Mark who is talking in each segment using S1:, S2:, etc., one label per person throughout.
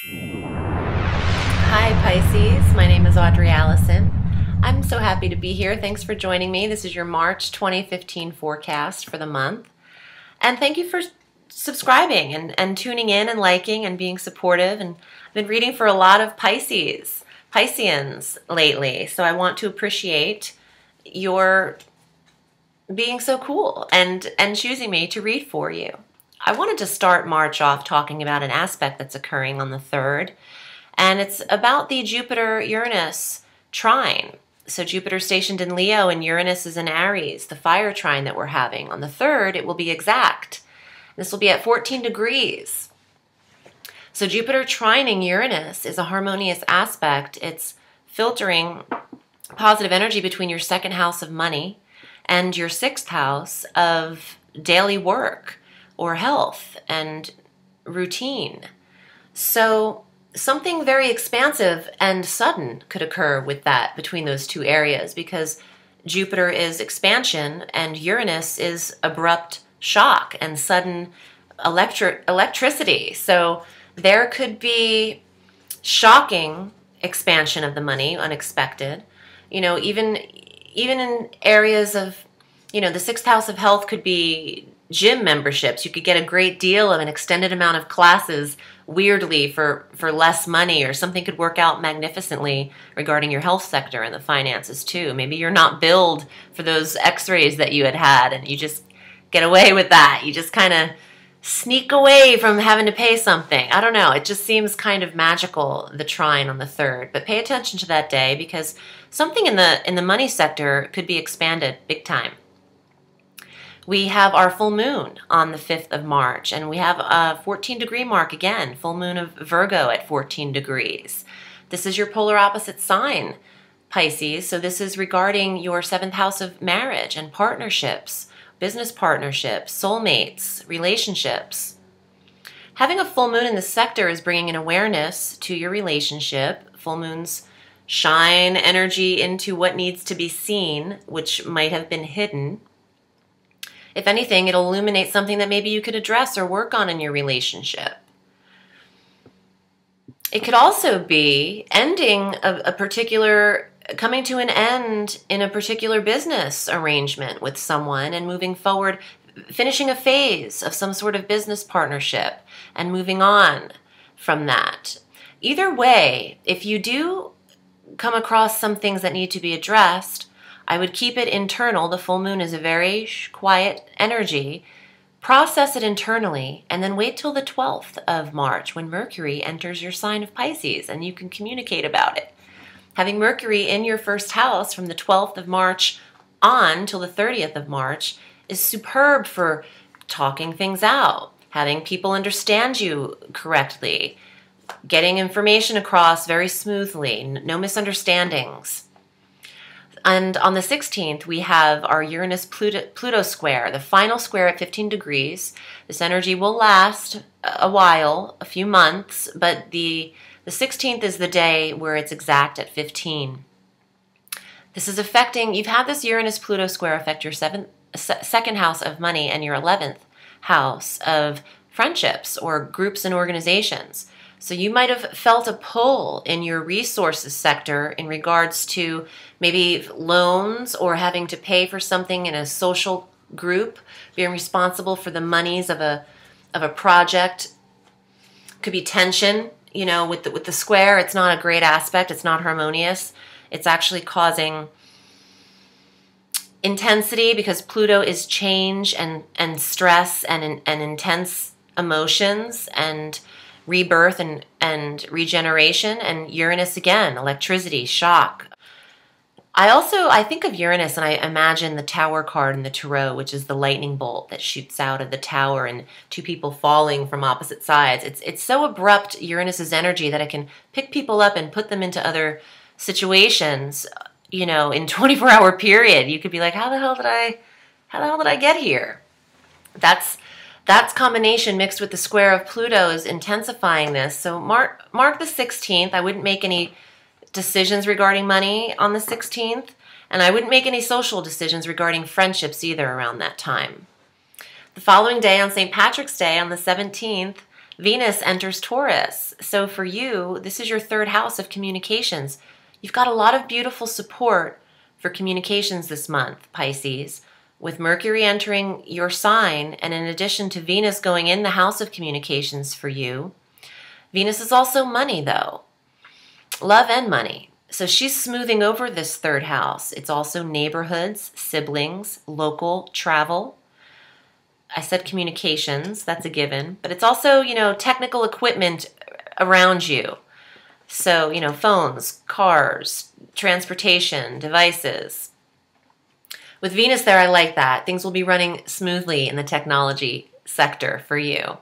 S1: Hi Pisces, my name is Audrey, Alison. I'm so happy to be here. Thanks for joining me. This is your March 2015 forecast for the month. And thank you for subscribing and tuning in and liking and being supportive. And I've been reading for a lot of Pisceans lately. So I want to appreciate your being so cool and choosing me to read for you. I wanted to start March off talking about an aspect that's occurring on the 3rd. And it's about the Jupiter-Uranus trine. So Jupiter stationed in Leo and Uranus is in Aries, the fire trine that we're having. On the 3rd, it will be exact. This will be at 14 degrees. So Jupiter trining Uranus is a harmonious aspect. It's filtering positive energy between your 2nd house of money and your 6th house of daily work or health and routine. So something very expansive and sudden could occur with that between those two areas, because Jupiter is expansion and Uranus is abrupt shock and sudden electricity. So there could be shocking expansion of the money, unexpected. You know, even in areas of, the 6th house of health could be gym memberships. You could get a great deal of an extended amount of classes weirdly for less money, or something could work out magnificently regarding your health sector and the finances too. Maybe you're not billed for those x-rays that you had and you just get away with that. You just kind of sneak away from having to pay something. I don't know. It just seems kind of magical, the trine on the 3rd. But pay attention to that day, because something in the money sector could be expanded big time. We have our full moon on the 5th of March, and we have a 14-degree mark again, full moon of Virgo at 14 degrees. This is your polar opposite sign, Pisces, so this is regarding your 7th house of marriage and partnerships, business partnerships, soulmates, relationships. Having a full moon in the sector is bringing an awareness to your relationship. Full moons shine energy into what needs to be seen, which might have been hidden. If anything, it'll illuminate something that maybe you could address or work on in your relationship. It could also be ending coming to an end in a particular business arrangement with someone and moving forward, finishing a phase of some sort of business partnership and moving on from that. Either way, if you do come across some things that need to be addressed, I would keep it internal. The full moon is a very quiet energy. Process it internally, and then wait till the 12th of March when Mercury enters your sign of Pisces, and you can communicate about it. Having Mercury in your 1st house from the 12th of March on till the 30th of March is superb for talking things out, having people understand you correctly, getting information across very smoothly, no misunderstandings. And on the 16th, we have our Uranus-Pluto square, the final square at 15 degrees. This energy will last a while, a few months, but the 16th is the day where it's exact at 15. This is affecting, you've had this Uranus-Pluto square affect your 2nd house of money and your 11th house of friendships or groups and organizations. So you might have felt a pull in your resources sector in regards to maybe loans or having to pay for something in a social group, being responsible for the monies of a project. Could be tension, with the square. It's not a great aspect. It's not harmonious. It's actually causing intensity, because Pluto is change and stress and intense emotions and rebirth and regeneration, and Uranus again, electricity, shock. I think of Uranus and I imagine the Tower card in the Tarot, which is the lightning bolt that shoots out of the tower and two people falling from opposite sides. It's so abrupt, Uranus's energy, that it can pick people up and put them into other situations, in 24-hour period. You could be like, how the hell did I get here? That's combination mixed with the square of Pluto is intensifying this. So mark the 16th. I wouldn't make any decisions regarding money on the 16th, and I wouldn't make any social decisions regarding friendships either around that time. The following day, on St. Patrick's Day, on the 17th, Venus enters Taurus. So for you, this is your third house of communications. You've got a lot of beautiful support for communications this month, Pisces, with Mercury entering your sign, and in addition to Venus going in the house of communications for you, Venus is also money, though. Love and money. So she's smoothing over this third house. It's also neighborhoods, siblings, local, travel. I said communications, that's a given. But it's also, you know, technical equipment around you. So, you know, phones, cars, transportation, devices. With Venus there, I like that. Things will be running smoothly in the technology sector for you.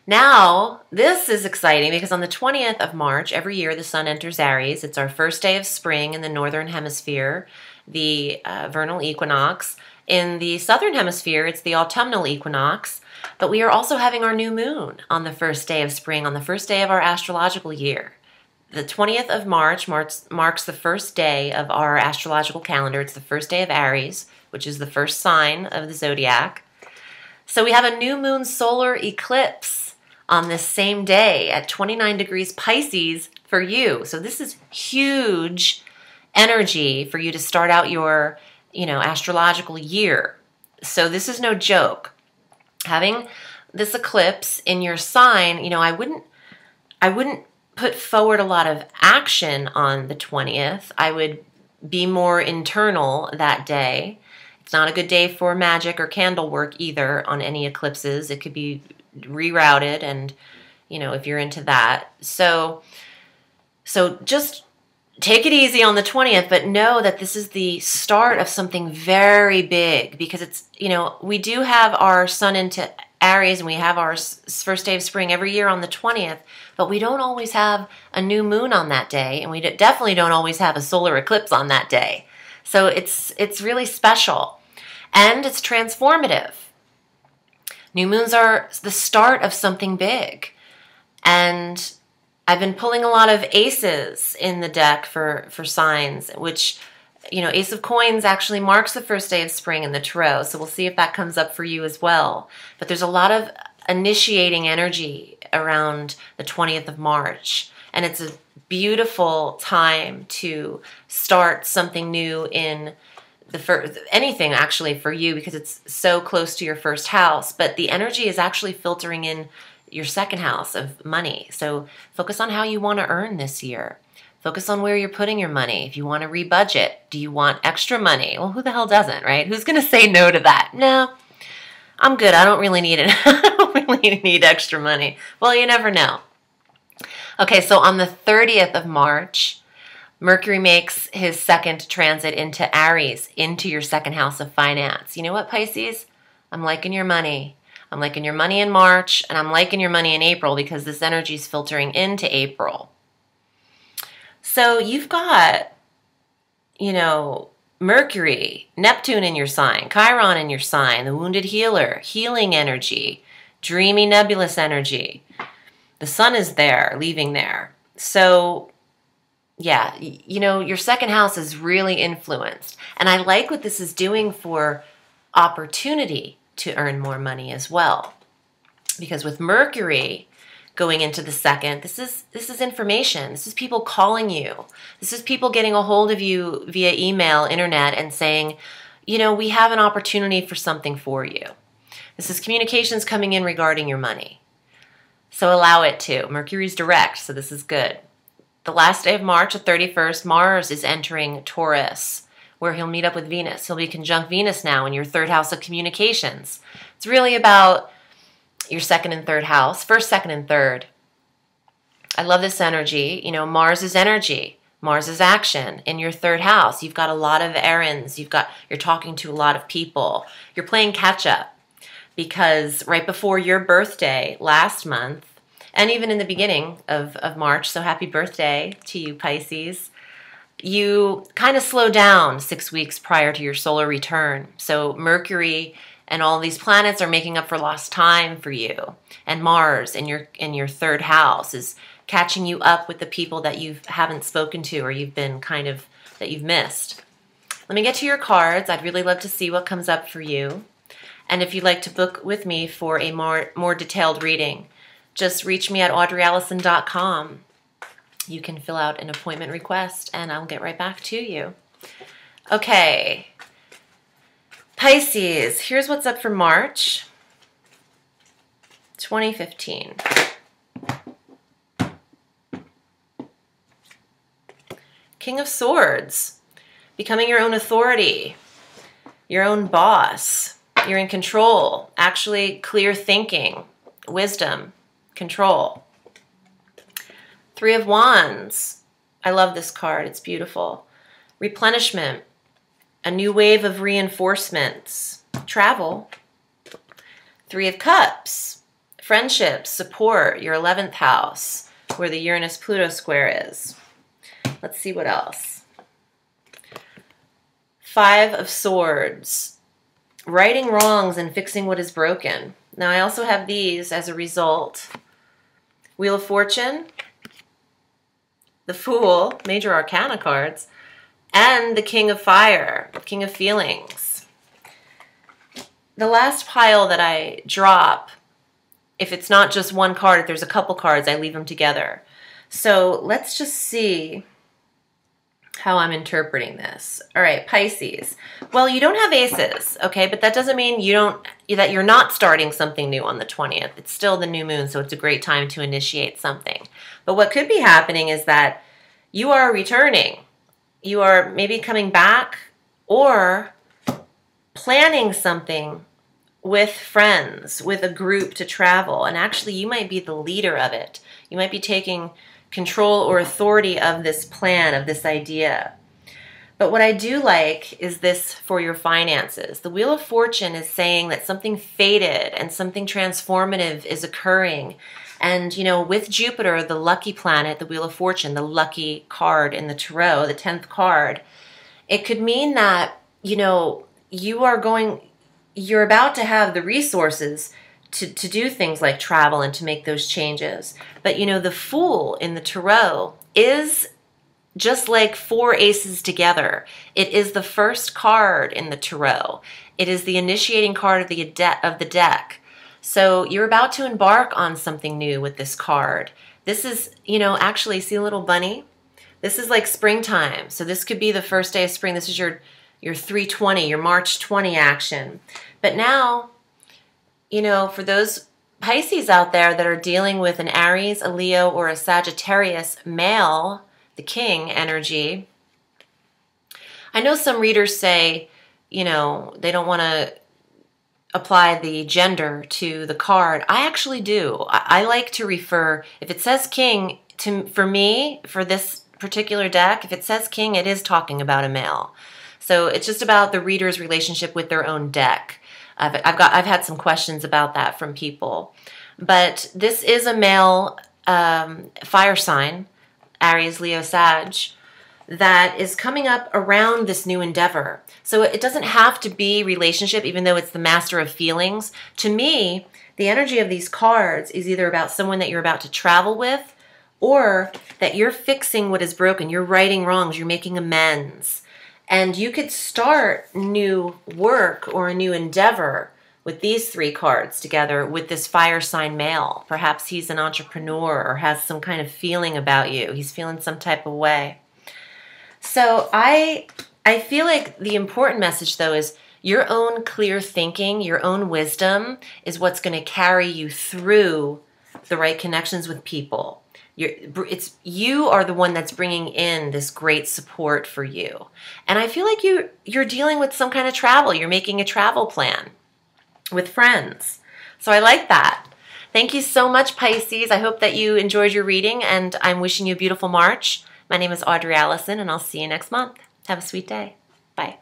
S1: Now, this is exciting because on the 20th of March, every year the sun enters Aries. It's our first day of spring in the northern hemisphere, the vernal equinox. In the southern hemisphere, it's the autumnal equinox. But we are also having our new moon on the first day of spring, on the first day of our astrological year. The 20th of March marks the first day of our astrological calendar. It's the first day of Aries, which is the first sign of the zodiac. So we have a new moon solar eclipse on this same day at 29 degrees Pisces for you. So this is huge energy for you to start out your, you know, astrological year. So this is no joke. Having this eclipse in your sign, you know, I wouldn't put forward a lot of action on the 20th. I would be more internal that day. It's not a good day for magic or candle work either on any eclipses. It could be rerouted, and you know, if you're into that. So just take it easy on the 20th, but know that this is the start of something very big, because it's, you know, we do have our sun into Aries and we have our first day of spring every year on the 20th, but we don't always have a new moon on that day, and we definitely don't always have a solar eclipse on that day. So it's really special, and it's transformative. New moons are the start of something big. And I've been pulling a lot of aces in the deck for signs, which, you know, Ace of Coins actually marks the first day of spring in the Tarot. So we'll see if that comes up for you as well. But there's a lot of initiating energy around the 20th of March. And it's a beautiful time to start something new in anything actually for you, because it's so close to your first house, but the energy is actually filtering in your second house of money. So focus on how you want to earn this year. Focus on where you're putting your money. If you want to rebudget, do you want extra money? Well, who the hell doesn't, right? Who's going to say no to that? No, I'm good. I don't really need it. I don't really need extra money. Well, you never know. Okay, so on the 30th of March, Mercury makes his second transit into Aries, into your second house of finance. You know what, Pisces? I'm liking your money. I'm liking your money in March, and I'm liking your money in April, because this energy is filtering into April. So you've got, you know, Mercury, Neptune in your sign, Chiron in your sign, the wounded healer, healing energy, dreamy nebulous energy. The sun is there, leaving there. So yeah, you know, your second house is really influenced. And I like what this is doing for opportunity to earn more money as well. Because with Mercury going into the second, this is information. This is people calling you. This is people getting a hold of you via email, internet, and saying, you know, we have an opportunity for something for you. This is communications coming in regarding your money. So allow it to. Mercury's direct, so this is good. The last day of March, the 31st, Mars is entering Taurus, where he'll meet up with Venus. He'll be conjunct Venus now in your third house of communications. It's really about your second and third house, first, second, and third. I love this energy. You know, Mars is energy. Mars is action. In your third house, you've got a lot of errands. You're talking to a lot of people. You're playing catch up, because right before your birthday last month, and even in the beginning of March, so happy birthday to you, Pisces, you kind of slow down 6 weeks prior to your solar return. So Mercury and all these planets are making up for lost time for you. And Mars in your third house is catching you up with the people that you haven't spoken to, or you've been that you've missed. Let me get to your cards. I'd really love to see what comes up for you. And if you'd like to book with me for a more detailed reading, just reach me at audreyallison.com. You can fill out an appointment request and I'll get right back to you. Okay. Pisces, here's what's up for March 2015. King of Swords, becoming your own authority, your own boss. You're in control, actually clear thinking, wisdom, control. Three of Wands. I love this card. It's beautiful. Replenishment, a new wave of reinforcements, travel. Three of Cups, friendships, support, your 11th house, where the Uranus-Pluto square is. Let's see what else. Five of Swords, righting wrongs and fixing what is broken. Now I also have these as a result. Wheel of Fortune, the Fool, major arcana cards, and the King of Fire, King of Feelings. The last pile that I drop, if it's not just one card, if there's a couple cards, I leave them together. So let's just see how I'm interpreting this. All right, Pisces. Well, you don't have aces, okay? But that doesn't mean that you're not starting something new on the 20th. It's still the new moon, so it's a great time to initiate something. But what could be happening is that you are returning. You are maybe coming back or planning something with friends, with a group to travel. And actually, you might be the leader of it. You might be taking control or authority of this plan, of this idea. But what I do like is this for your finances. The Wheel of Fortune is saying that something fated and something transformative is occurring. And, you know, with Jupiter, the lucky planet, the Wheel of Fortune, the lucky card in the tarot, the 10th card, it could mean that, you know, you're about to have the resources to do things like travel and to make those changes. But, you know, the Fool in the tarot is just like four aces together. It is the first card in the tarot. It is the initiating card of the deck. So you're about to embark on something new with this card. This is, you know, actually, see a little bunny? This is like springtime. So this could be the first day of spring. This is your 320, your March 20 action. But now, you know, for those Pisces out there that are dealing with an Aries, a Leo, or a Sagittarius male, the king energy, I know some readers say, you know, they don't want to apply the gender to the card. I actually do. I like to refer, if it says king, for me, for this particular deck, if it says king, it is talking about a male. So it's just about the reader's relationship with their own deck. I've had some questions about that from people. But this is a male fire sign, Aries, Leo, Sag, that is coming up around this new endeavor. So it doesn't have to be relationship, even though it's the master of feelings. To me, the energy of these cards is either about someone that you're about to travel with, or that you're fixing what is broken. You're righting wrongs. You're making amends. And you could start new work or a new endeavor with these three cards together with this fire sign male. Perhaps he's an entrepreneur or has some kind of feeling about you. He's feeling some type of way. So I feel like the important message, though, is your own clear thinking, your own wisdom is what's going to carry you through the right connections with people. You are the one that's bringing in this great support for you. And I feel like you're dealing with some kind of travel. You're making a travel plan with friends. So I like that. Thank you so much, Pisces. I hope that you enjoyed your reading, and I'm wishing you a beautiful March. My name is Audrey Alison, and I'll see you next month. Have a sweet day. Bye.